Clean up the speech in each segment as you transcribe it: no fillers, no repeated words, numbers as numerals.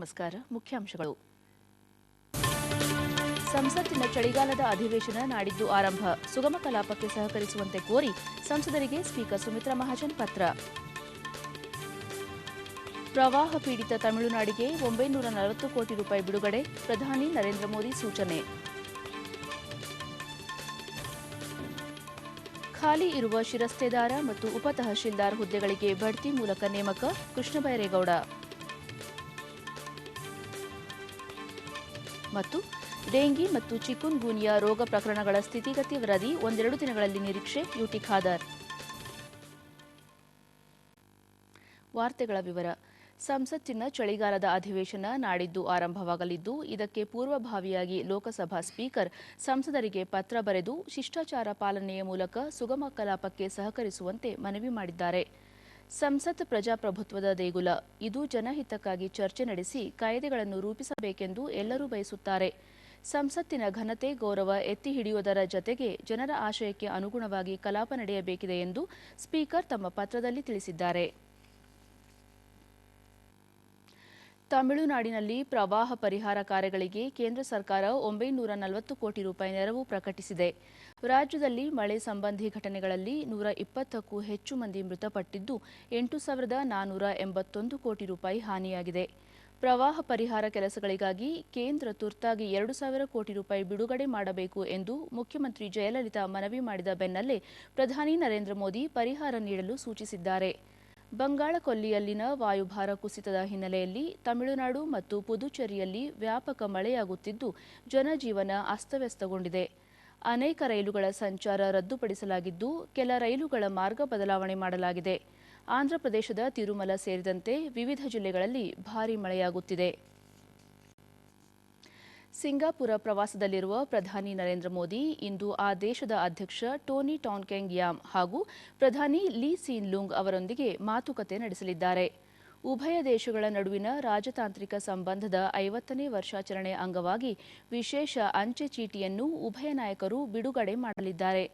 ನಮಸ್ಕಾರ. ಮುಖ್ಯಾಂಶಗಳು. ಸಂಸತ್ತಿನ ಚಳಿಗಾಲದ ಅಧಿವೇಶನ ನಾಡಿದ್ದು ಆರಂಭ. ಸುಗಮ ಕಲಾಪಕ್ಕೆ ಸಹಕರಿಸುವಂತೆ ಕೋರಿ ಸಂಸದರಿಗೆ ಸ್ಪೀಕರ್ ಸುಮಿತ್ರಾ ಮಹಾಜನ್ ಪತ್ರ. ಪ್ರವಾಹ ಪೀಡಿತ ತಮಿಳುನಾಡಿಗೆ 940 ಕೋಟಿ ರೂಪಾಯಿ ಬಿಡುಗಡೆ. ಪ್ರಧಾನಿ ನರೇಂದ್ರ ಮೋದಿ ಸೂಚನೆ. ಖಾಲಿ ಇರುವ ಶಿರಸ್ತೇದಾರ ಮತ್ತು ಉಪ ತಹಶೀಲ್ದಾರ್ ಹುದ್ದೆಗಳಿಗೆ ಬಡ್ತಿ ಮೂಲಕ ನೇಮಕ. ಕೃಷ್ಣ ಬೈರೇಗೌಡ. ಮತ್ತು ಡೆಂಗಿ ಮತ್ತು ಚಿಕುನ್ ಗುನ್ಯಾ ರೋಗ ಪ್ರಕರಣಗಳ ಸ್ಥಿತಿಗತಿ ವರದಿ 1-2 ದಿನಗಳಲ್ಲಿ ನಿರೀಕ್ಷೆ. ಯುಟಿ ಖಾದರ್. ವಾರ್ತೆಗಳ ವಿವರ. ಸಂಸತ್ತಿನ ಚಳಿಗಾಲದ ಅಧಿವೇಶನ ನಾಡಿದ್ದು ಆರಂಭವಾಗಲಿದ್ದು, ಇದಕ್ಕೆ ಪೂರ್ವಭಾವಿಯಾಗಿ ಲೋಕಸಭಾ ಸ್ಪೀಕರ್ ಸಂಸದರಿಗೆ ಪತ್ರ ಬರೆದು ಶಿಷ್ಟಾಚಾರ ಪಾಲನೆಯ ಮೂಲಕ ಸುಗಮ ಕಲಾಪಕ್ಕೆ ಸಹಕರಿಸುವಂತೆ ಮನವಿ ಮಾಡಿದ್ದಾರೆ. ಸಂಸತ್ ಪ್ರಜಾಪ್ರಭುತ್ವದ ದೇಗುಲ. ಇದು ಜನಹಿತಕ್ಕಾಗಿ ಚರ್ಚೆ ನಡೆಸಿ ಕಾಯ್ದೆಗಳನ್ನು ರೂಪಿಸಬೇಕೆಂದು ಎಲ್ಲರೂ ಬಯಸುತ್ತಾರೆ. ಸಂಸತ್ತಿನ ಘನತೆ, ಗೌರವ ಎತ್ತಿ ಹಿಡಿಯುವುದರ ಜತೆಗೆ ಜನರ ಆಶಯಕ್ಕೆ ಅನುಗುಣವಾಗಿ ಕಲಾಪ ನಡೆಯಬೇಕಿದೆ ಎಂದು ಸ್ಪೀಕರ್ ತಮ್ಮ ಪತ್ರದಲ್ಲಿ ತಿಳಿಸಿದ್ದಾರೆ. ತಮಿಳುನಾಡಿನಲ್ಲಿ ಪ್ರವಾಹ ಪರಿಹಾರ ಕಾರ್ಯಗಳಿಗೆ ಕೇಂದ್ರ ಸರ್ಕಾರ 940 ಕೋಟಿ ರೂಪಾಯಿ ನೆರವು ಪ್ರಕಟಿಸಿದೆ. ರಾಜ್ಯದಲ್ಲಿ ಮಳೆ ಸಂಬಂಧಿ ಘಟನೆಗಳಲ್ಲಿ 120ಕ್ಕೂ ಹೆಚ್ಚು ಮಂದಿ ಮೃತಪಟ್ಟಿದ್ದು, 8,481 ಕೋಟಿ ರೂಪಾಯಿ ಹಾನಿಯಾಗಿದೆ. ಪ್ರವಾಹ ಪರಿಹಾರ ಕೆಲಸಗಳಿಗಾಗಿ ಕೇಂದ್ರ ತುರ್ತಾಗಿ 2,000 ಕೋಟಿ ರೂಪಾಯಿ ಬಿಡುಗಡೆ ಮಾಡಬೇಕು ಎಂದು ಮುಖ್ಯಮಂತ್ರಿ ಜಯಲಲಿತಾ ಮನವಿ ಮಾಡಿದ ಬೆನ್ನಲ್ಲೇ ಪ್ರಧಾನಿ ನರೇಂದ್ರ ಮೋದಿ ಪರಿಹಾರ ನೀಡಲು ಸೂಚಿಸಿದ್ದಾರೆ. ಬಂಗಾಳ ಕೊಲ್ಲಿಯಲ್ಲಿನ ವಾಯುಭಾರ ಕುಸಿತದ ಹಿನ್ನೆಲೆಯಲ್ಲಿ ತಮಿಳುನಾಡು ಮತ್ತು ಪುದುಚೇರಿಯಲ್ಲಿ ವ್ಯಾಪಕ ಮಳೆಯಾಗುತ್ತಿದ್ದು, ಜನಜೀವನ ಅಸ್ತವ್ಯಸ್ತಗೊಂಡಿದೆ. ಅನೇಕ ರೈಲುಗಳ ಸಂಚಾರ ರದ್ದುಪಡಿಸಲಾಗಿದ್ದು, ಕೆಲ ರೈಲುಗಳ ಮಾರ್ಗ ಬದಲಾವಣೆ ಮಾಡಲಾಗಿದೆ. ಆಂಧ್ರಪ್ರದೇಶದ ತಿರುಮಲ ಸೇರಿದಂತೆ ವಿವಿಧ ಜಿಲ್ಲೆಗಳಲ್ಲಿ ಭಾರೀ ಮಳೆಯಾಗುತ್ತಿದೆ. ಸಿಂಗಾಪುರ ಪ್ರವಾಸದಲ್ಲಿರುವ ಪ್ರಧಾನಿ ನರೇಂದ್ರ ಮೋದಿ ಇಂದು ಆ ದೇಶದ ಅಧ್ಯಕ್ಷ ಟೋನಿ ಟಾನ್ಕೆಂಗ್ ಯಾಮ್ ಹಾಗೂ ಪ್ರಧಾನಿ ಲೀ ಸೀನ್ ಲೂಂಗ್ ಅವರೊಂದಿಗೆ ಮಾತುಕತೆ ನಡೆಸಲಿದ್ದಾರೆ. ಉಭಯ ದೇಶಗಳ ನಡುವಿನ ರಾಜತಾಂತ್ರಿಕ ಸಂಬಂಧದ 50ನೇ ವರ್ಷಾಚರಣೆ ಅಂಗವಾಗಿ ವಿಶೇಷ ಅಂಚೆ ಚೀಟಿಯನ್ನು ಉಭಯ ನಾಯಕರು ಬಿಡುಗಡೆ ಮಾಡಲಿದ್ದಾರೆ.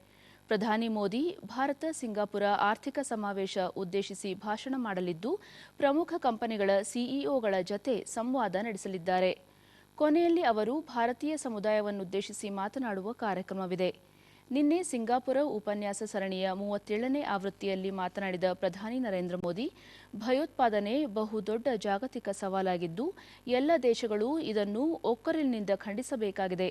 ಪ್ರಧಾನಿ ಮೋದಿ ಭಾರತ ಸಿಂಗಾಪುರ ಆರ್ಥಿಕ ಸಮಾವೇಶ ಉದ್ದೇಶಿಸಿ ಭಾಷಣ ಮಾಡಲಿದ್ದು, ಪ್ರಮುಖ ಕಂಪನಿಗಳ ಸಿಇಒಗಳ ಜತೆ ಸಂವಾದ ನಡೆಸಲಿದ್ದಾರೆ. ಕೊನೆಯಲ್ಲಿ ಅವರು ಭಾರತೀಯ ಸಮುದಾಯವನ್ನುದ್ದೇಶಿಸಿ ಮಾತನಾಡುವ ಕಾರ್ಯಕ್ರಮವಿದೆ. ನಿನ್ನೆ ಸಿಂಗಾಪುರ ಉಪನ್ಯಾಸ ಸರಣಿಯ 37ನೇ ಆವೃತ್ತಿಯಲ್ಲಿ ಮಾತನಾಡಿದ ಪ್ರಧಾನಿ ನರೇಂದ್ರ ಮೋದಿ, ಭಯೋತ್ಪಾದನೆ ಬಹುದೊಡ್ಡ ಜಾಗತಿಕ ಸವಾಲಾಗಿದ್ದು, ಎಲ್ಲ ದೇಶಗಳು ಇದನ್ನು ಒಕ್ಕೊರಲಿನಿಂದ ಖಂಡಿಸಬೇಕಾಗಿದೆ.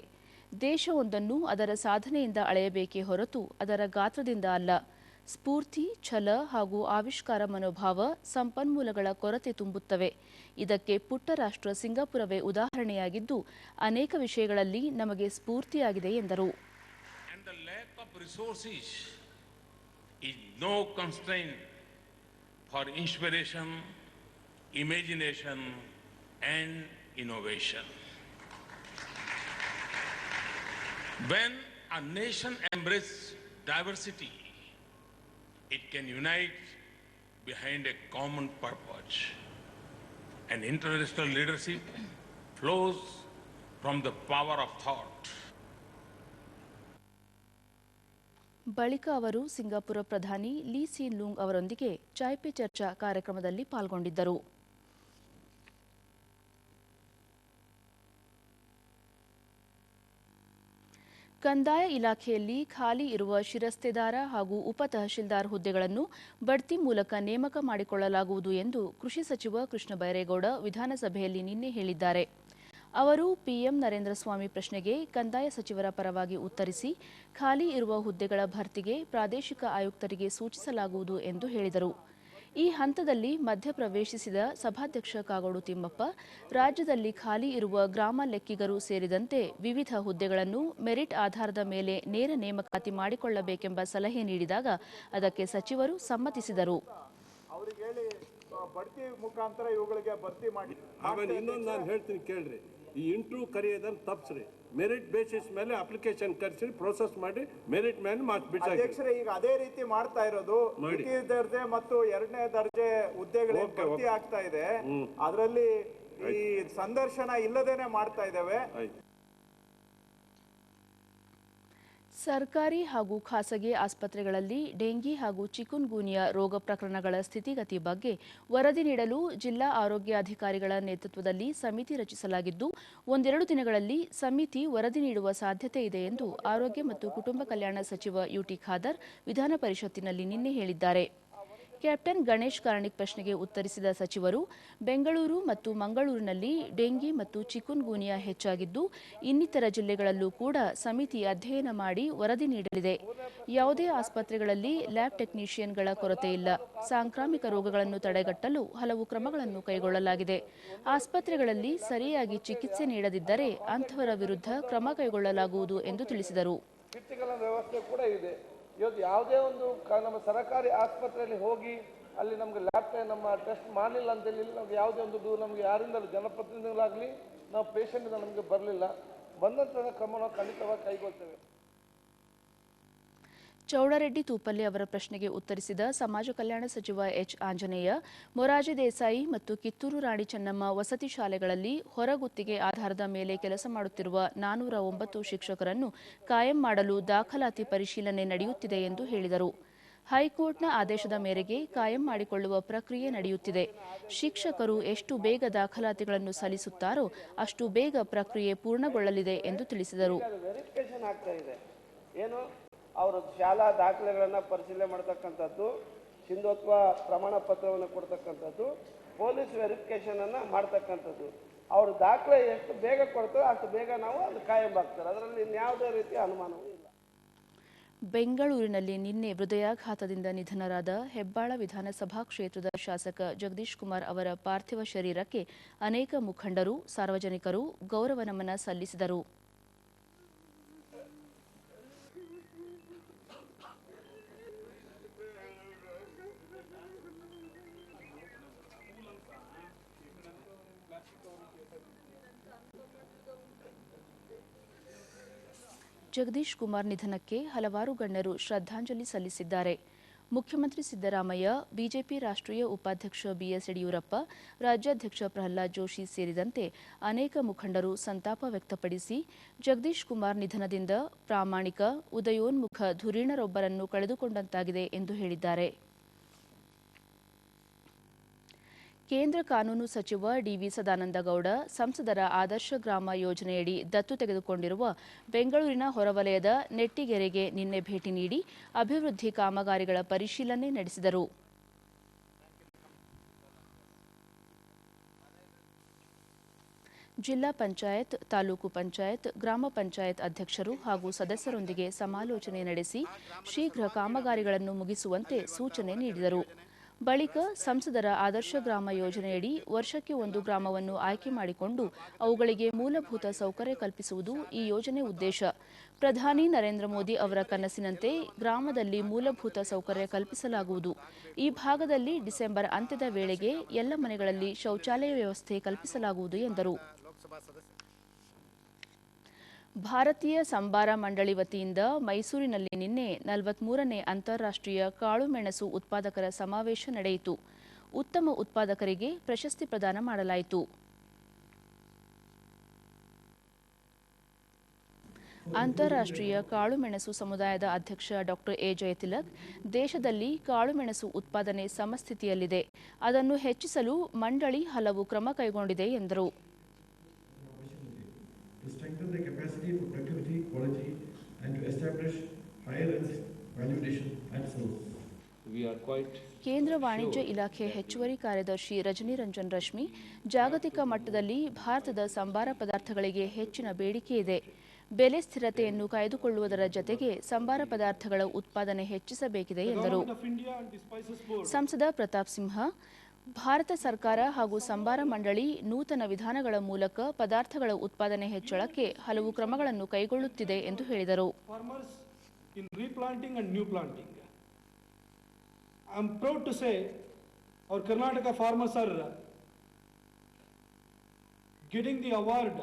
ದೇಶವೊಂದನ್ನು ಅದರ ಸಾಧನೆಯಿಂದ ಅಳೆಯಬೇಕೇ ಹೊರತು ಅದರ ಗಾತ್ರದಿಂದ ಅಲ್ಲ. ಸ್ಫೂರ್ತಿ, ಛಲ ಹಾಗೂ ಆವಿಷ್ಕಾರ ಮನೋಭಾವ ಸಂಪನ್ಮೂಲಗಳ ಕೊರತೆ ತುಂಬುತ್ತವೆ. ಇದಕ್ಕೆ ಪುಟ್ಟ ರಾಷ್ಟ್ರ ಸಿಂಗಾಪುರವೇ ಉದಾಹರಣೆಯಾಗಿದ್ದು, ಅನೇಕ ವಿಷಯಗಳಲ್ಲಿ ನಮಗೆ ಸ್ಫೂರ್ತಿಯಾಗಿದೆ ಎಂದರು. The lack of resources is no constraint for inspiration, imagination and innovation. When a nation embraces diversity, it can unite behind a common purpose. And international leadership flows from the power of thought. ಬಳಿಕ ಅವರು Singapore ಪ್ರಧಾನಿ ಲೀ scene Loong ಅವರೊಂದಿಗೆ ಚಾಯ್ ಪೆ ಚರ್ಚಾ ಕಾರ್ಯಕ್ರಮದಲ್ಲಿ ಪಾಲ್ಗೊಂಡಿದ್ದರು. ಕಂದಾಯ ಇಲಾಖೆಯಲ್ಲಿ ಖಾಲಿ ಇರುವ ಶಿರಸ್ತೇದಾರ ಹಾಗೂ ಉಪ ತಹಶೀಲ್ದಾರ್ ಹುದ್ದೆಗಳನ್ನು ಬಡ್ತಿ ಮೂಲಕ ನೇಮಕ ಮಾಡಿಕೊಳ್ಳಲಾಗುವುದು ಎಂದು ಕೃಷಿ ಸಚಿವ ಕೃಷ್ಣ ಬೈರೇಗೌಡ ವಿಧಾನಸಭೆಯಲ್ಲಿ ನಿನ್ನೆ ಹೇಳಿದ್ದಾರೆ. ಅವರು ಪಿಎಂ ನರೇಂದ್ರ ಸ್ವಾಮಿ ಪ್ರಶ್ನೆಗೆ ಕಂದಾಯ ಸಚಿವರ ಪರವಾಗಿ ಉತ್ತರಿಸಿ, ಖಾಲಿ ಇರುವ ಹುದ್ದೆಗಳ ಭರ್ತಿಗೆ ಪ್ರಾದೇಶಿಕ ಆಯುಕ್ತರಿಗೆ ಸೂಚಿಸಲಾಗುವುದು ಎಂದು ಹೇಳಿದರು. ಈ ಹಂತದಲ್ಲಿ ಮಧ್ಯಪ್ರವೇಶಿಸಿದ ಸಭಾಧ್ಯಕ್ಷ ಕಾಗೋಡು ತಿಮ್ಮಪ್ಪ, ರಾಜ್ಯದಲ್ಲಿ ಖಾಲಿ ಇರುವ ಗ್ರಾಮ ಲೆಕ್ಕಿಗರು ಸೇರಿದಂತೆ ವಿವಿಧ ಹುದ್ದೆಗಳನ್ನು ಮೆರಿಟ್ ಆಧಾರದ ಮೇಲೆ ನೇರ ನೇಮಕಾತಿ ಮಾಡಿಕೊಳ್ಳಬೇಕೆಂಬ ಸಲಹೆ ನೀಡಿದಾಗ ಅದಕ್ಕೆ ಸಚಿವರು ಸಮ್ಮತಿಸಿದರು. ಈ ಇಂಟರ್ವ್ಯೂ ಕರೆಯೋದನ್ನು ತಪ್ಪಿಸ್ರಿ, ಮೆರಿಟ್ ಬೇಸಿಸ್ ಮೇಲೆ ಅಪ್ಲಿಕೇಶನ್ ಕರೆಸಿ ಪ್ರೋಸೆಸ್ ಮಾಡಿ ಮೆರಿಟ್ ಮೇಲೆ ಮಾರ್ಕ್ಸ್ ಬಿಟ್ಟು ಅಧ್ಯಕ್ಷರೇ ಈಗ ಅದೇ ರೀತಿ ಮಾಡ್ತಾ ಇರೋದು. ದ್ವಿತೀಯ ದರ್ಜೆ ಮತ್ತು 2ನೇ ದರ್ಜೆ ಹುದ್ದೆಗಳು ಭರ್ತಿ ಆಗ್ತಾ ಇದೆ, ಅದರಲ್ಲಿ ಈ ಸಂದರ್ಶನ ಇಲ್ಲದೇನೆ ಮಾಡ್ತಾ ಇದ್ದೇವೆ. ಸರ್ಕಾರಿ ಹಾಗೂ ಖಾಸಗಿ ಆಸ್ಪತ್ರೆಗಳಲ್ಲಿ ಡೆಂಗಿ ಹಾಗೂ ಚಿಕುನ್ಗುನ್ಯಾ ರೋಗ ಪ್ರಕರಣಗಳ ಸ್ಥಿತಿಗತಿ ಬಗ್ಗೆ ವರದಿ ನೀಡಲು ಜಿಲ್ಲಾ ಆರೋಗ್ಯಾಧಿಕಾರಿಗಳ ನೇತೃತ್ವದಲ್ಲಿ ಸಮಿತಿ ರಚಿಸಲಾಗಿದ್ದು, ಒಂದೆರಡು ದಿನಗಳಲ್ಲಿ ಸಮಿತಿ ವರದಿ ನೀಡುವ ಸಾಧ್ಯತೆ ಇದೆ ಎಂದು ಆರೋಗ್ಯ ಮತ್ತು ಕುಟುಂಬ ಕಲ್ಯಾಣ ಸಚಿವ ಯುಟಿ ಖಾದರ್ ವಿಧಾನ ಪರಿಷತ್ತಿನಲ್ಲಿ ನಿನ್ನೆ ಹೇಳಿದ್ದಾರೆ. ಕ್ಯಾಪ್ಟನ್ ಗಣೇಶ್ ಕಾರ್ಣಿಕ್ ಪ್ರಶ್ನೆಗೆ ಉತ್ತರಿಸಿದ ಸಚಿವರು, ಬೆಂಗಳೂರು ಮತ್ತು ಮಂಗಳೂರಿನಲ್ಲಿ ಡೆಂಗಿ ಮತ್ತು ಚಿಕುನ್ಗುನ್ಯಾ ಹೆಚ್ಚಾಗಿದ್ದು, ಇನ್ನಿತರ ಜಿಲ್ಲೆಗಳಲ್ಲೂ ಕೂಡ ಸಮಿತಿ ಅಧ್ಯಯನ ಮಾಡಿ ವರದಿ ನೀಡಲಿದೆ. ಯಾವುದೇ ಆಸ್ಪತ್ರೆಗಳಲ್ಲಿ ಲ್ಯಾಬ್ ಟೆಕ್ನಿಷಿಯನ್ಗಳ ಕೊರತೆ ಇಲ್ಲ. ಸಾಂಕ್ರಾಮಿಕ ರೋಗಗಳನ್ನು ತಡೆಗಟ್ಟಲು ಹಲವು ಕ್ರಮಗಳನ್ನು ಕೈಗೊಳ್ಳಲಾಗಿದೆ. ಆಸ್ಪತ್ರೆಗಳಲ್ಲಿ ಸರಿಯಾಗಿ ಚಿಕಿತ್ಸೆ ನೀಡದಿದ್ದರೆ ಅಂಥವರ ವಿರುದ್ಧ ಕ್ರಮ ಕೈಗೊಳ್ಳಲಾಗುವುದು ಎಂದು ತಿಳಿಸಿದರು. ಇವತ್ತು ಯಾವುದೇ ಒಂದು ನಮ್ಮ ಸರ್ಕಾರಿ ಆಸ್ಪತ್ರೆಯಲ್ಲಿ ಹೋಗಿ ಅಲ್ಲಿ ನಮಗೆ ಲ್ಯಾಬ್ ನಮ್ಮ ಟೆಸ್ಟ್ ಮಾಡಲಿಲ್ಲ ಅಂತೇಳಿ ನಮ್ಗೆ ಯಾವುದೇ ಒಂದು ದೂರ ನಮಗೆ ಯಾರಿಂದಲೂ ಜನಪ್ರತಿನಿಧಿಗಳಾಗಲಿ ನಾವು ಪೇಷಂಟಿಂದ ನಮಗೆ ಬರಲಿಲ್ಲ. ಬಂದಂತಹ ಕ್ರಮ ನಾವು ಖಂಡಿತವಾಗಿ ಕೈಗೊಳ್ತೇವೆ. ಚೌಡರೆಡ್ಡಿ ತೂಪಲ್ಲಿ ಅವರ ಪ್ರಶ್ನೆಗೆ ಉತ್ತರಿಸಿದ ಸಮಾಜ ಕಲ್ಯಾಣ ಸಚಿವ ಎಚ್. ಆಂಜನೇಯ, ಮೊರಾರ್ಜಿ ದೇಸಾಯಿ ಮತ್ತು ಕಿತ್ತೂರು ರಾಣಿ ಚೆನ್ನಮ್ಮ ವಸತಿ ಶಾಲೆಗಳಲ್ಲಿ ಹೊರಗುತ್ತಿಗೆ ಆಧಾರದ ಮೇಲೆ ಕೆಲಸ ಮಾಡುತ್ತಿರುವ 409 ಶಿಕ್ಷಕರನ್ನು ಕಾಯಂ ಮಾಡಲು ದಾಖಲಾತಿ ಪರಿಶೀಲನೆ ನಡೆಯುತ್ತಿದೆ ಎಂದು ಹೇಳಿದರು. ಹೈಕೋರ್ಟ್ನ ಆದೇಶದ ಮೇರೆಗೆ ಕಾಯಂ ಮಾಡಿಕೊಳ್ಳುವ ಪ್ರಕ್ರಿಯೆ ನಡೆಯುತ್ತಿದೆ. ಶಿಕ್ಷಕರು ಎಷ್ಟು ಬೇಗ ದಾಖಲಾತಿಗಳನ್ನು ಸಲ್ಲಿಸುತ್ತಾರೋ ಅಷ್ಟು ಬೇಗ ಪ್ರಕ್ರಿಯೆ ಪೂರ್ಣಗೊಳ್ಳಲಿದೆ ಎಂದು ತಿಳಿಸಿದರು. ಅವರು ಶಾಲಾ ದಾಖಲೆಗಳನ್ನು ಪರಿಶೀಲನೆ ಮಾಡ್ತಕ್ಕಂಥದ್ದು, ಸಿಂಧುತ್ವ ಪ್ರಮಾಣ ಪತ್ರವನ್ನು ಕೊಡ್ತಕ್ಕಂಥದ್ದು, ಪೊಲೀಸ್ ವೆರಿಫಿಕೇಶನ್ ಅನ್ನು ಮಾಡ್ತಕ್ಕಂಥದ್ದು. ಅವರು ದಾಖಲೆ ಎಷ್ಟು ಬೇಗ ಕೊಡ್ತಾರೋ ಅಷ್ಟು ಬೇಗ ನಾವು ಅದು ಕಾಯಂ ಆಗ್ತಾರೆ. ಅದರಲ್ಲಿ ಇನ್ಯಾವುದೇ ರೀತಿಯ ಅನುಮಾನವೂ ಇಲ್ಲ. ಬೆಂಗಳೂರಿನಲ್ಲಿ ನಿನ್ನೆ ಹೃದಯಾಘಾತದಿಂದ ನಿಧನರಾದ ಹೆಬ್ಬಾಳ ವಿಧಾನಸಭಾ ಕ್ಷೇತ್ರದ ಶಾಸಕ ಜಗದೀಶ್ ಕುಮಾರ್ ಅವರ ಪಾರ್ಥಿವ ಶರೀರಕ್ಕೆ ಅನೇಕ ಮುಖಂಡರು, ಸಾರ್ವಜನಿಕರು ಗೌರವ ನಮನ ಸಲ್ಲಿಸಿದರು. ಜಗದೀಶ್ ಕುಮಾರ್ ನಿಧನಕ್ಕೆ ಹಲವಾರು ಗಣ್ಯರು ಶ್ರದ್ಧಾಂಜಲಿ ಸಲ್ಲಿಸಿದ್ದಾರೆ. ಮುಖ್ಯಮಂತ್ರಿ ಸಿದ್ದರಾಮಯ್ಯ, ಬಿಜೆಪಿ ರಾಷ್ಟ್ರೀಯ ಉಪಾಧ್ಯಕ್ಷ ಬಿಎಸ್ ಯಡಿಯೂರಪ್ಪ, ರಾಜ್ಯಾಧ್ಯಕ್ಷ ಪ್ರಹ್ಲಾದ್ ಜೋಶಿ ಸೇರಿದಂತೆ ಅನೇಕ ಮುಖಂಡರು ಸಂತಾಪ ವ್ಯಕ್ತಪಡಿಸಿ, ಜಗದೀಶ್ ಕುಮಾರ್ ನಿಧನದಿಂದ ಪ್ರಾಮಾಣಿಕ, ಉದಯೋನ್ಮುಖ ಧುರೀಣರೊಬ್ಬರನ್ನು ಕಳೆದುಕೊಂಡಂತಾಗಿದೆ ಎಂದು ಹೇಳಿದ್ದಾರೆ. ಕೇಂದ್ರ ಕಾನೂನು ಸಚಿವ ಡಿವಿ ಸದಾನಂದಗೌಡ ಸಂಸದರ ಆದರ್ಶ ಗ್ರಾಮ ಯೋಜನೆಯಡಿ ದತ್ತು ತೆಗೆದುಕೊಂಡಿರುವ ಬೆಂಗಳೂರಿನ ಹೊರವಲಯದ ನೆಟ್ಟಿಗೆರೆಗೆ ನಿನ್ನೆ ಭೇಟಿ ನೀಡಿ ಅಭಿವೃದ್ಧಿ ಕಾಮಗಾರಿಗಳ ಪರಿಶೀಲನೆ ನಡೆಸಿದರು. ಜಿಲ್ಲಾ ಪಂಚಾಯತ್, ತಾಲೂಕು ಪಂಚಾಯತ್, ಗ್ರಾಮ ಪಂಚಾಯತ್ ಅಧ್ಯಕ್ಷರು ಹಾಗೂ ಸದಸ್ಯರೊಂದಿಗೆ ಸಮಾಲೋಚನೆ ನಡೆಸಿ ಶೀಘ್ರ ಕಾಮಗಾರಿಗಳನ್ನು ಮುಗಿಸುವಂತೆ ಸೂಚನೆ ನೀಡಿದರು. ಬಳಿಕ ಸಂಸದರ ಆದರ್ಶ ಗ್ರಾಮ ಯೋಜನೆಯಡಿ ವರ್ಷಕ್ಕೆ ಒಂದು ಗ್ರಾಮವನ್ನು ಆಯ್ಕೆ ಮಾಡಿಕೊಂಡು ಅವುಗಳಿಗೆ ಮೂಲಭೂತ ಸೌಕರ್ಯ ಕಲ್ಪಿಸುವುದು ಈ ಯೋಜನೆ ಉದ್ದೇಶ. ಪ್ರಧಾನಿ ನರೇಂದ್ರ ಮೋದಿ ಅವರ ಕನಸಿನಂತೆ ಗ್ರಾಮದಲ್ಲಿ ಮೂಲಭೂತ ಸೌಕರ್ಯ ಕಲ್ಪಿಸಲಾಗುವುದು. ಈ ಭಾಗದಲ್ಲಿ ಡಿಸೆಂಬರ್ ಅಂತ್ಯದ ವೇಳೆಗೆ ಎಲ್ಲ ಮನೆಗಳಲ್ಲಿ ಶೌಚಾಲಯ ವ್ಯವಸ್ಥೆ ಕಲ್ಪಿಸಲಾಗುವುದು ಎಂದರು. ಭಾರತೀಯ ಸಂಬಾರ ಮಂಡಳಿ ವತಿಯಿಂದ ಮೈಸೂರಿನಲ್ಲಿ ನಿನ್ನೆ 43ನೇ ಅಂತಾರಾಷ್ಟ್ರೀಯ ಕಾಳುಮೆಣಸು ಉತ್ಪಾದಕರ ಸಮಾವೇಶ ನಡೆಯಿತು. ಉತ್ತಮ ಉತ್ಪಾದಕರಿಗೆ ಪ್ರಶಸ್ತಿ ಪ್ರದಾನ ಮಾಡಲಾಯಿತು. ಅಂತಾರಾಷ್ಟ್ರೀಯ ಕಾಳುಮೆಣಸು ಸಮುದಾಯದ ಅಧ್ಯಕ್ಷ ಡಾ ಎ. ಜಯತಿಲಕ್, ದೇಶದಲ್ಲಿ ಕಾಳುಮೆಣಸು ಉತ್ಪಾದನೆ ಸಮಸ್ಥಿತಿಯಲ್ಲಿದೆ. ಅದನ್ನು ಹೆಚ್ಚಿಸಲು ಮಂಡಳಿ ಹಲವು ಕ್ರಮ ಕೈಗೊಂಡಿದೆ ಎಂದರು. To strengthen the capacity for productivity, quality, and to establish higher value addition and sales. We are quite ಕೇಂದ್ರ ವಾಣಿಜ್ಯ ಇಲಾಖೆ ಹೆಚ್ಚುವರಿ ಕಾರ್ಯದರ್ಶಿ ರಜನಿ ರಂಜನ್ ರಶ್ಮಿ, ಜಾಗತಿಕ ಮಟ್ಟದಲ್ಲಿ ಭಾರತದ ಸಂಬಾರ ಪದಾರ್ಥಗಳಿಗೆ ಹೆಚ್ಚಿನ ಬೇಡಿಕೆ ಇದೆ. ಬೆಲೆ ಸ್ಥಿರತೆಯನ್ನು ಕಾಯ್ದುಕೊಳ್ಳುವುದರ ಜತೆಗೆ ಸಂಬಾರ ಪದಾರ್ಥಗಳ ಉತ್ಪಾದನೆ ಹೆಚ್ಚಿಸಬೇಕಿದೆ ಎಂದರು. ಸಂಸದ ಪ್ರತಾಪ್ ಸಿಂಹ, ಭಾರತ ಸರ್ಕಾರ ಹಾಗೂ ಸಂಬಾರ ಮಂಡಳಿ ನೂತನ ವಿಧಾನಗಳ ಮೂಲಕ ಪದಾರ್ಥಗಳ ಉತ್ಪಾದನೆ ಹೆಚ್ಚಳಕ್ಕೆ ಹಲವು ಕ್ರಮಗಳನ್ನು ಕೈಗೊಳ್ಳುತ್ತಿದೆ ಎಂದು ಹೇಳಿದರು. I am proud to say our Karnataka farmers are getting the award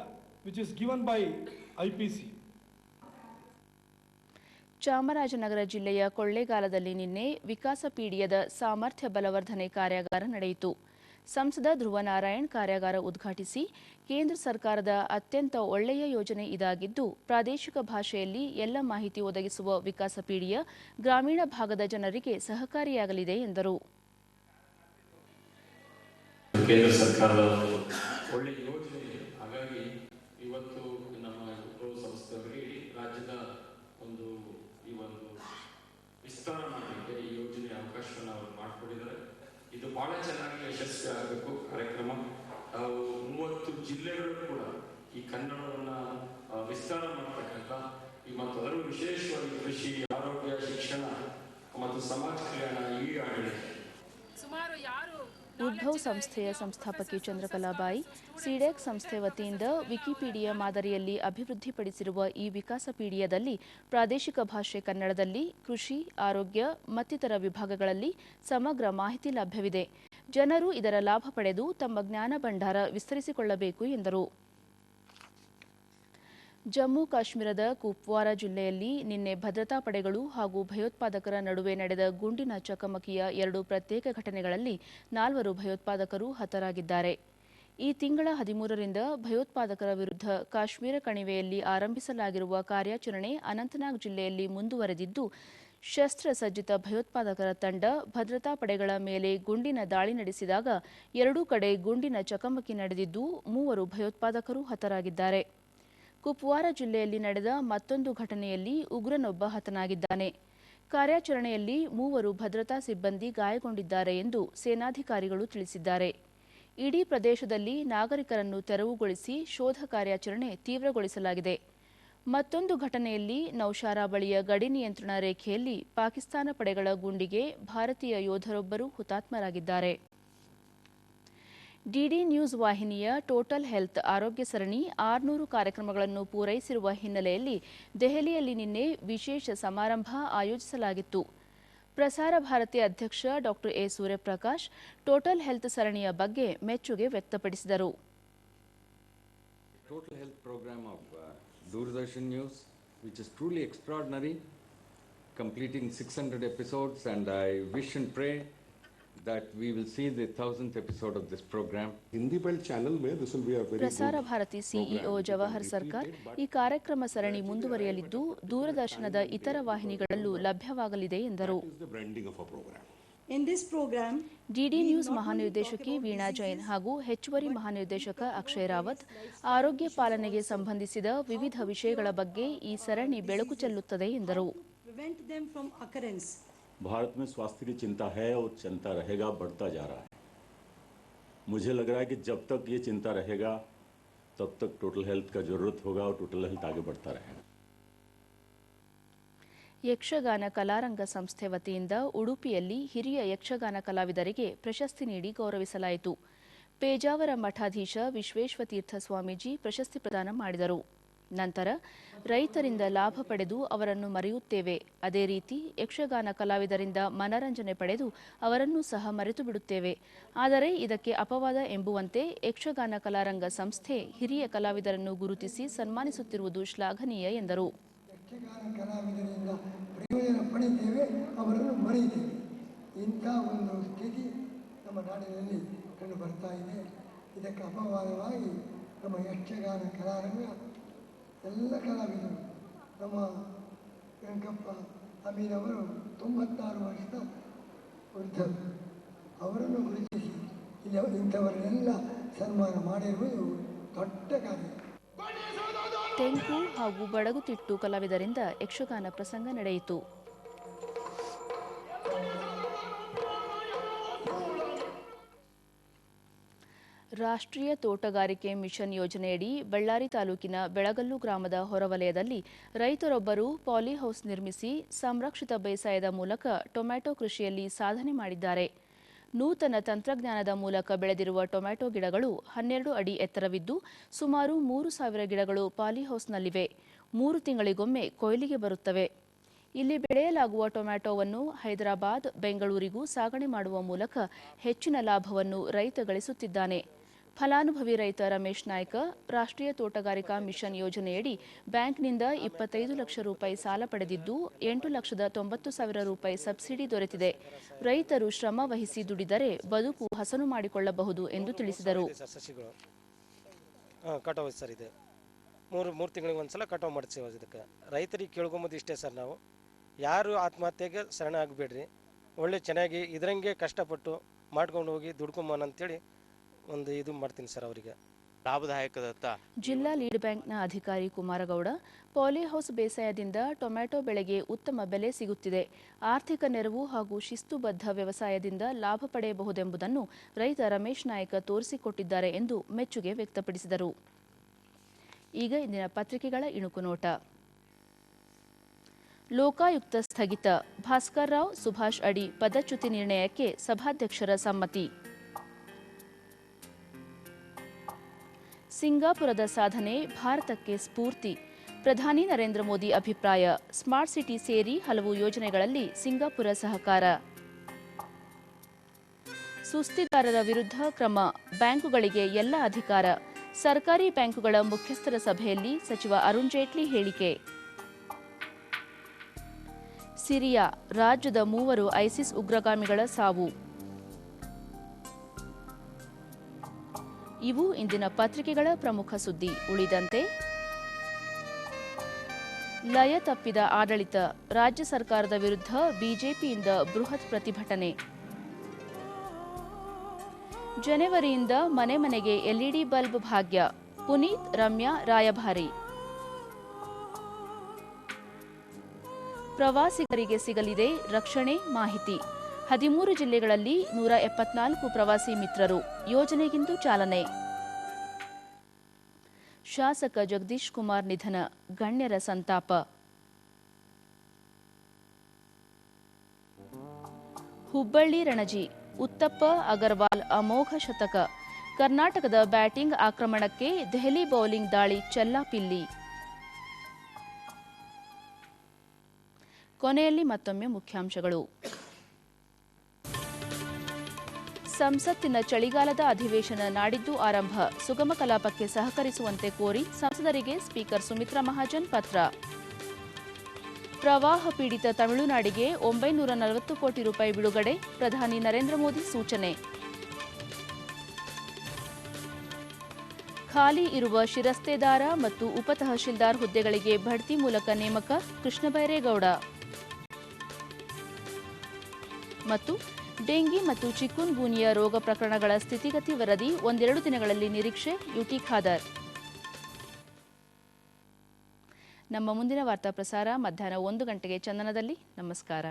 which is given by IPC. Chamarajanagar ಜಿಲ್ಲೆಯ ಕೊಳ್ಳೇಗಾಲದಲ್ಲಿ ನಿನ್ನೆ ವಿಕಾಸ ಪೀಡಿಯದ ಸಾಮರ್ಥ್ಯ ಬಲವರ್ಧನೆ ಕಾರ್ಯಾಗಾರ ನಡೆಯಿತು. ಸಂಸದ ಧ್ರುವ ನಾರಾಯಣ್ ಕಾರ್ಯಾಗಾರ ಉದ್ಘಾಟಿಸಿ ಕೇಂದ್ರ ಸರ್ಕಾರದ ಅತ್ಯಂತ ಒಳ್ಳೆಯ ಯೋಜನೆ ಇದಾಗಿದ್ದು ಪ್ರಾದೇಶಿಕ ಭಾಷೆಯಲ್ಲಿ ಎಲ್ಲ ಮಾಹಿತಿ ಒದಗಿಸುವ ವಿಕಾಸ ಪೀಡಿಯ ಗ್ರಾಮೀಣ ಭಾಗದ ಜನರಿಗೆ ಸಹಕಾರಿಯಾಗಲಿದೆ ಎಂದರು. ಕೇಂದ್ರ ಸರ್ಕಾರದ ಒಳ್ಳೆಯ ಯೋಜನೆ ಹಾಗಾಗಿ ಇವತ್ತು ನಮ್ಮ ವಿಪ್ರೋ ಸಂಸ್ಥೆಯವರಿಗೆ ಇಡೀ ರಾಜ್ಯದ ಒಂದು ವಿಸ್ತಾರ ಮಾಡಲಿಕ್ಕೆ ಈ ಯೋಜನೆಯ ಅವಕಾಶವನ್ನು ಅವರು ಮಾಡಿಕೊಟ್ಟಿದ್ದಾರೆ. ಇದು ಬಹಳ ಚೆನ್ನಾಗಿ ಯಶಸ್ವಿ ಆಗಬೇಕು ಕಾರ್ಯಕ್ರಮ. 30 ಜಿಲ್ಲೆಗಳು ಕೂಡ ಈ ಕನ್ನಡವನ್ನು ವಿಸ್ತಾರ ಮಾಡತಕ್ಕಂಥ ಮತ್ತು ಅದರಲ್ಲೂ ವಿಶೇಷವಾಗಿ ಕೃಷಿ, ಆರೋಗ್ಯ, ಶಿಕ್ಷಣ ಮತ್ತು ಸಮಾಜ ಕಲ್ಯಾಣ, ಈ ಆಡಳಿತ ಉದ್ಭವ್ ಸಂಸ್ಥೆಯ ಸಂಸ್ಥಾಪಕಿ ಚಂದ್ರಕಲಾಬಾಯಿ ಸಿಡೆಕ್ ಸಂಸ್ಥೆ ವತಿಯಿಂದ ವಿಕಿಪೀಡಿಯಾ ಮಾದರಿಯಲ್ಲಿ ಅಭಿವೃದ್ಧಿಪಡಿಸಿರುವ ಈ ವಿಕಾಸ ಪೀಡಿಯಾದಲ್ಲಿ ಪ್ರಾದೇಶಿಕ ಭಾಷೆ ಕನ್ನಡದಲ್ಲಿ ಕೃಷಿ, ಆರೋಗ್ಯ ಮತ್ತಿತರ ವಿಭಾಗಗಳಲ್ಲಿ ಸಮಗ್ರ ಮಾಹಿತಿ ಲಭ್ಯವಿದೆ. ಜನರು ಇದರ ಲಾಭ ಪಡೆದು ತಮ್ಮ ಜ್ಞಾನ ಭಂಡಾರ ವಿಸ್ತರಿಸಿಕೊಳ್ಳಬೇಕು ಎಂದರು. ಜಮ್ಮು ಕಾಶ್ಮೀರದ ಕುಪ್ವಾರ ಜಿಲ್ಲೆಯಲ್ಲಿ ನಿನ್ನೆ ಭದ್ರತಾ ಪಡೆಗಳು ಹಾಗೂ ಭಯೋತ್ಪಾದಕರ ನಡುವೆ ನಡೆದ ಗುಂಡಿನ ಚಕಮಕಿಯ 2 ಪ್ರತ್ಯೇಕ ಘಟನೆಗಳಲ್ಲಿ 4 ಭಯೋತ್ಪಾದಕರು ಹತರಾಗಿದ್ದಾರೆ. ಈ ತಿಂಗಳ 13ರಿಂದ ಭಯೋತ್ಪಾದಕರ ವಿರುದ್ಧ ಕಾಶ್ಮೀರ ಕಣಿವೆಯಲ್ಲಿ ಆರಂಭಿಸಲಾಗಿರುವ ಕಾರ್ಯಾಚರಣೆ ಅನಂತನಾಗ್ ಜಿಲ್ಲೆಯಲ್ಲಿ ಮುಂದುವರೆದಿದ್ದು, ಶಸ್ತ್ರಸಜ್ಜಿತ ಭಯೋತ್ಪಾದಕರ ತಂಡ ಭದ್ರತಾ ಪಡೆಗಳ ಮೇಲೆ ಗುಂಡಿನ ದಾಳಿ ನಡೆಸಿದಾಗ 2 ಕಡೆ ಗುಂಡಿನ ಚಕಮಕಿ ನಡೆದಿದ್ದು 3 ಭಯೋತ್ಪಾದಕರು ಹತರಾಗಿದ್ದಾರೆ. ಕುಪ್ವಾರ ಜಿಲ್ಲೆಯಲ್ಲಿ ನಡೆದ ಮತ್ತೊಂದು ಘಟನೆಯಲ್ಲಿ ಉಗ್ರನೊಬ್ಬ ಹತನಾಗಿದ್ದಾನೆ. ಕಾರ್ಯಾಚರಣೆಯಲ್ಲಿ 3 ಭದ್ರತಾ ಸಿಬ್ಬಂದಿ ಗಾಯಗೊಂಡಿದ್ದಾರೆ ಎಂದು ಸೇನಾಧಿಕಾರಿಗಳು ತಿಳಿಸಿದ್ದಾರೆ. ಇಡೀ ಪ್ರದೇಶದಲ್ಲಿ ನಾಗರಿಕರನ್ನು ತೆರವುಗೊಳಿಸಿ ಶೋಧ ಕಾರ್ಯಾಚರಣೆ ತೀವ್ರಗೊಳಿಸಲಾಗಿದೆ. ಮತ್ತೊಂದು ಘಟನೆಯಲ್ಲಿ ನೌಶಾರಾ ಬಳಿಯ ಗಡಿ ನಿಯಂತ್ರಣ ರೇಖೆಯಲ್ಲಿ ಪಾಕಿಸ್ತಾನ ಪಡೆಗಳ ಗುಂಡಿಗೆ ಭಾರತೀಯ ಯೋಧರೊಬ್ಬರು ಹುತಾತ್ಮರಾಗಿದ್ದಾರೆ. ಡಿಡಿ ನ್ಯೂಸ್ ವಾಹಿನಿಯ ಟೋಟಲ್ ಹೆಲ್ತ್ ಆರೋಗ್ಯ ಸರಣಿ 600 ಕಾರ್ಯಕ್ರಮಗಳನ್ನು ಪೂರೈಸಿರುವ ಹಿನ್ನೆಲೆಯಲ್ಲಿ ದೆಹಲಿಯಲ್ಲಿ ನಿನ್ನೆ ವಿಶೇಷ ಸಮಾರಂಭ ಆಯೋಜಿಸಲಾಗಿತ್ತು. ಪ್ರಸಾರ ಭಾರತಿ ಅಧ್ಯಕ್ಷ ಡಾ ಎ ಸೂರ್ಯಪ್ರಕಾಶ್ ಟೋಟಲ್ ಹೆಲ್ತ್ ಸರಣಿಯ ಬಗ್ಗೆ ಮೆಚ್ಚುಗೆ ವ್ಯಕ್ತಪಡಿಸಿದರು. Total health program of Doordarshan News, which is truly extraordinary, completing 600 episodes, and I wish and pray that we will see the 1000th episode of this program. Hindi Belt channel mein this will be a very Prasar Bharati CEO Jawahar ಸರ್ಕಾರ್ ಈ ಕಾರ್ಯಕ್ರಮ ಸರಣಿ ಮುಂದುವರಿಯಲಿದ್ದು ದೂರದರ್ಶನದ ಇತರ ವಾಹಿನಿಗಳಲ್ಲೂ ಲಭ್ಯವಾಗಲಿದೆ ಎಂದರು. DD news ಮಹಾನಿರ್ದೇಶಕಿ Veena Jain ಹಾಗೂ ಹೆಚ್ಚುವರಿ ಮಹಾನಿರ್ದೇಶಕ ಅಕ್ಷಯ್ ರಾವತ್ ಆರೋಗ್ಯ ಪಾಲನೆಗೆ ಸಂಬಂಧಿಸಿದ ವಿವಿಧ ವಿಷಯಗಳ ಬಗ್ಗೆ ಈ ಸರಣಿ ಬೆಳಕು ಚೆಲ್ಲುತ್ತದೆ ಎಂದರು. भारत में स्वास्थ्य की चिंता है और चिंता रहेगा, बढ़ता जा रहा है. मुझे लग रहा है कि जब तक ये चिंता रहेगा तब तक टोटल हेल्थ का जरूरत होगा और टोटल हेल्थ आगे बढ़ता रहेगा. ಯಕ್ಷಗಾನ ಕಲಾರಂಗ ಸಂಸ್ಥೆ ವತಿಯಿಂದ ಉಡುಪಿಯಲ್ಲಿ ಹಿರಿಯ ಯಕ್ಷಗಾನ ಕಲಾವಿದರಿಗೆ ಪ್ರಶಸ್ತಿ ನೀಡಿ ಗೌರವಿಸಲಾಯಿತು. ಪೇಜಾವರ ಮಠಾಧೀಶ ವಿಶ್ವೇಶ್ವತೀರ್ಥ ಸ್ವಾಮೀಜಿ ಪ್ರಶಸ್ತಿ ಪ್ರದಾನ ಮಾಡಿದರು. ನಂತರ ರೈತರಿಂದ ಲಾಭ ಪಡೆದು ಅವರನ್ನು ಮರೆಯುತ್ತೇವೆ, ಅದೇ ರೀತಿ ಯಕ್ಷಗಾನ ಕಲಾವಿದರಿಂದ ಮನರಂಜನೆ ಪಡೆದು ಅವರನ್ನೂ ಸಹ ಮರೆತು ಬಿಡುತ್ತೇವೆ. ಆದರೆ ಇದಕ್ಕೆ ಅಪವಾದ ಎಂಬುವಂತೆ ಯಕ್ಷಗಾನ ಕಲಾರಂಗ ಸಂಸ್ಥೆ ಹಿರಿಯ ಕಲಾವಿದರನ್ನು ಗುರುತಿಸಿ ಸನ್ಮಾನಿಸುತ್ತಿರುವುದು ಶ್ಲಾಘನೀಯ ಎಂದರು. ಯಕ್ಷಗಾನ ಕಲಾವಿದರಿಂದ ಪ್ರಯೋಜನ ಪಡೆಯುತ್ತೇವೆ, ಅವರನ್ನು ಮರೆಯುತ್ತೇವೆ. ಇಂಥ ಒಂದು ಸ್ಥಿತಿ ನಮ್ಮ ನಾಡಿನಲ್ಲಿ ಕಂಡು ಬರ್ತಾ ಇದೆ. ಇದಕ್ಕೆ ಅಪವಾದವಾಗಿ ನಮ್ಮ ಯಕ್ಷಗಾನ ಕಲಾರಂಗ ಎಲ್ಲ ಕಲಾವಿದರು, ನಮ್ಮ ವೆಂಕಪ್ಪ ಅಮೀನ್ ಅವರು 96 ವರ್ಷದ ವೃದ್ಧರು, ಅವರನ್ನು ಗುರುತಿಸಿ ಇಲ್ಲಿ ಇಂಥವರನ್ನೆಲ್ಲ ಸನ್ಮಾನ ಮಾಡಿರುವುದು ದೊಡ್ಡ ಕಾರ್ಯ. ತೆಂಕು ಹಾಗೂ ಬಡಗುತಿಟ್ಟು ಕಲಾವಿದರಿಂದ ಯಕ್ಷಗಾನ ಪ್ರಸಂಗ ನಡೆಯಿತು. ರಾಷ್ಟ್ರೀಯ ತೋಟಗಾರಿಕೆ ಮಿಷನ್ ಯೋಜನೆಯಡಿ ಬಳ್ಳಾರಿ ತಾಲೂಕಿನ ಬೆಳಗಲ್ಲು ಗ್ರಾಮದ ಹೊರವಲಯದಲ್ಲಿ ರೈತರೊಬ್ಬರು ಪಾಲಿಹೌಸ್ ನಿರ್ಮಿಸಿ ಸಂರಕ್ಷಿತ ಬೇಸಾಯದ ಮೂಲಕ ಟೊಮ್ಯಾಟೊ ಕೃಷಿಯಲ್ಲಿ ಸಾಧನೆ ಮಾಡಿದ್ದಾರೆ. ನೂತನ ತಂತ್ರಜ್ಞಾನದ ಮೂಲಕ ಬೆಳೆದಿರುವ ಟೊಮ್ಯಾಟೊ ಗಿಡಗಳು 12 ಅಡಿ ಎತ್ತರವಿದ್ದು ಸುಮಾರು 3,000 ಗಿಡಗಳು ಪಾಲಿಹೌಸ್ನಲ್ಲಿವೆ. 3 ತಿಂಗಳಿಗೊಮ್ಮೆ ಕೊಯ್ಲಿಗೆ ಬರುತ್ತವೆ. ಇಲ್ಲಿ ಬೆಳೆಯಲಾಗುವ ಟೊಮ್ಯಾಟೊವನ್ನು ಹೈದರಾಬಾದ್, ಬೆಂಗಳೂರಿಗೂ ಸಾಗಣೆ ಮಾಡುವ ಮೂಲಕ ಹೆಚ್ಚಿನ ಲಾಭವನ್ನು ರೈತ ಗಳಿಸುತ್ತಿದ್ದಾನೆ. ಫಲಾನುಭವಿ ರೈತ ರಮೇಶ್ ನಾಯ್ಕ ರಾಷ್ಟ್ರೀಯ ತೋಟಗಾರಿಕಾ ಮಿಷನ್ ಯೋಜನೆಯಡಿ ಬ್ಯಾಂಕ್ನಿಂದ 25 ಲಕ್ಷ ರೂಪಾಯಿ ಸಾಲ ಪಡೆದಿದ್ದು 8,90,000 ರೂಪಾಯಿ ಸಬ್ಸಿಡಿ ದೊರೆತಿದೆ. ರೈತರು ಶ್ರಮ ವಹಿಸಿ ದುಡಿದರೆ ಬದುಕು ಹಸನು ಮಾಡಿಕೊಳ್ಳಬಹುದು ಎಂದು ತಿಳಿಸಿದರು. ಕಟಾವು ಸರ್ ಇದೆ ಮೂರು ತಿಂಗಳಿಗೆ ಒಂದ್ಸಲ ಕಟಾವು ಮಾಡ್ತೀವಿ. ಇದಕ್ಕೆ ರೈತರಿಗೆ ಕೇಳ್ಕೊಂಬೋದು ಇಷ್ಟೇ ಸರ್, ನಾವು ಯಾರು ಆತ್ಮಹತ್ಯೆಗೆ ಶರಣ ಆಗಬೇಡ್ರಿ, ಒಳ್ಳೆ ಚೆನ್ನಾಗಿ ಇದರಂಗೆ ಕಷ್ಟಪಟ್ಟು ಮಾಡ್ಕೊಂಡು ಹೋಗಿ ದುಡ್ಕೊಂಬನ ಅಂತೇಳಿ ಒಂದು ಇದು ಮಾಡ್ತೀನಿ ಸರ್. ಅವರಿಗೆ ಲಾಭದಾಯಕದತ್ತ ಜಿಲ್ಲಾ ಲೀಡ್ ಬ್ಯಾಂಕ್ನ ಅಧಿಕಾರಿ ಕುಮಾರಗೌಡ, ಪಾಲಿಹೌಸ್ ಬೇಸಾಯದಿಂದ ಟೊಮ್ಯಾಟೊ ಬೆಳೆಗೆ ಉತ್ತಮ ಬೆಲೆ ಸಿಗುತ್ತಿದೆ. ಆರ್ಥಿಕ ನೆರವು ಹಾಗೂ ಶಿಸ್ತುಬದ್ಧ ವ್ಯವಸಾಯದಿಂದ ಲಾಭ ಪಡೆಯಬಹುದೆಂಬುದನ್ನು ರೈತ ರಮೇಶ್ ನಾಯ್ಕ ತೋರಿಸಿಕೊಟ್ಟಿದ್ದಾರೆ ಎಂದು ಮೆಚ್ಚುಗೆ ವ್ಯಕ್ತಪಡಿಸಿದರು. ಈಗ ಇಂದಿನ ಪತ್ರಿಕೆಗಳ ಇಣುಕು ನೋಟ. ಲೋಕಾಯುಕ್ತ ಸ್ಥಗಿತ, ಭಾಸ್ಕರ್ ರಾವ್ ಸುಭಾಷ್ ಅಡಿ ಪದಚ್ಯುತಿ ನಿರ್ಣಯಕ್ಕೆ ಸಭಾಧ್ಯಕ್ಷರ ಸಮ್ಮತಿ. ಸಿಂಗಾಪುರದ ಸಾಧನೆ ಭಾರತಕ್ಕೆ ಸ್ಫೂರ್ತಿ, ಪ್ರಧಾನಿ ನರೇಂದ್ರ ಮೋದಿ ಅಭಿಪ್ರಾಯ. ಸ್ಮಾರ್ಟ್ ಸಿಟಿ ಸೇರಿ ಹಲವು ಯೋಜನೆಗಳಲ್ಲಿ ಸಿಂಗಾಪುರ ಸಹಕಾರ. ಸುಸ್ತಿದಾರರ ವಿರುದ್ಧ ಕ್ರಮ, ಬ್ಯಾಂಕುಗಳಿಗೆ ಎಲ್ಲ ಅಧಿಕಾರ. ಸರ್ಕಾರಿ ಬ್ಯಾಂಕುಗಳ ಮುಖ್ಯಸ್ಥರ ಸಭೆಯಲ್ಲಿ ಸಚಿವ ಅರುಣ್ ಜೇಟ್ಲಿ ಹೇಳಿಕೆ. ಸಿರಿಯಾ, ರಾಜ್ಯದ 3 ಐಸಿಸ್ ಉಗ್ರಗಾಮಿಗಳ ಸಾವು. ಇವು ಇಂದಿನ ಪತ್ರಿಕೆಗಳ ಪ್ರಮುಖ ಸುದ್ದಿ. ಉಳಿದಂತೆ ಲಯ ತಪ್ಪಿದ ಆಡಳಿತ, ರಾಜ್ಯ ಸರ್ಕಾರದ ವಿರುದ್ಧ ಬಿಜೆಪಿಯಿಂದ ಬೃಹತ್ ಪ್ರತಿಭಟನೆ. ಜನವರಿಯಿಂದ ಮನೆ ಮನೆಗೆ ಎಲ್ಇಡಿ ಬಲ್ಬ್ ಭಾಗ್ಯ, ಪುನೀತ್ ರಮ್ಯಾ ರಾಯಭಾರಿ. ಪ್ರವಾಸಿಗರಿಗೆ ಸಿಗಲಿದೆ ರಕ್ಷಣೆ ಮಾಹಿತಿ. 13 ಜಿಲ್ಲೆಗಳಲ್ಲಿ 174 ಪ್ರವಾಸಿ ಮಿತ್ರರು. ಯೋಜನೆಗಿಂದು ಚಾಲನೆ. ಶಾಸಕ ಜಗದೀಶ್ ಕುಮಾರ್ ನಿಧನ, ಗಣ್ಯರ ಸಂತಾಪ. ಹುಬ್ಬಳ್ಳಿ ರಣಜಿ, ಉತ್ತಪ್ಪ ಅಗರ್ವಾಲ್ ಅಮೋಘ ಶತಕ. ಕರ್ನಾಟಕದ ಬ್ಯಾಟಿಂಗ್ ಆಕ್ರಮಣಕ್ಕೆ ದೆಹಲಿ ಬೌಲಿಂಗ್ ದಾಳಿ ಚೆಲ್ಲಾಪಿಲ್ಲಿ. ಕೊನೆಯಲ್ಲಿ ಮತ್ತೊಮ್ಮೆ ಮುಖ್ಯಾಂಶಗಳು. ಸಂಸತ್ತಿನ ಚಳಿಗಾಲದ ಅಧಿವೇಶನ ನಾಡಿದ್ದು ಆರಂಭ, ಸುಗಮ ಕಲಾಪಕ್ಕೆ ಸಹಕರಿಸುವಂತೆ ಕೋರಿ ಸಂಸದರಿಗೆ ಸ್ಪೀಕರ್ ಸುಮಿತ್ರಾ ಮಹಾಜನ್ ಪತ್ರ. ಪ್ರವಾಹ ಪೀಡಿತ ತಮಿಳುನಾಡಿಗೆ 940 ಕೋಟಿ ರೂಪಾಯಿ ಬಿಡುಗಡೆ, ಪ್ರಧಾನಿ ನರೇಂದ್ರ ಮೋದಿ ಸೂಚನೆ. ಖಾಲಿ ಇರುವ ಶಿರಸ್ತೇದಾರ ಮತ್ತು ಉಪತಹಶೀಲ್ದಾರ್ ಹುದ್ದೆಗಳಿಗೆ ಬಡ್ತಿ ಮೂಲಕ ನೇಮಕ, ಕೃಷ್ಣ ಬೈರೇಗೌಡ. ಮತ್ತು ಡೆಂಗಿ ಮತ್ತು ಚಿಕುನ್ ಗುನ್ಯಾ ರೋಗ ಪ್ರಕರಣಗಳ ಸ್ಥಿತಿಗತಿ ವರದಿ 1-2 ದಿನಗಳಲ್ಲಿ ನಿರೀಕ್ಷೆ, ಯುಟಿ ಖಾದರ್. ನಮ್ಮ ಮುಂದಿನ ವಾರ್ತಾ ಪ್ರಸಾರ ಮಧ್ಯಾಹ್ನ 1 ಗಂಟೆಗೆ ಚಂದನದಲ್ಲಿ. ನಮಸ್ಕಾರ.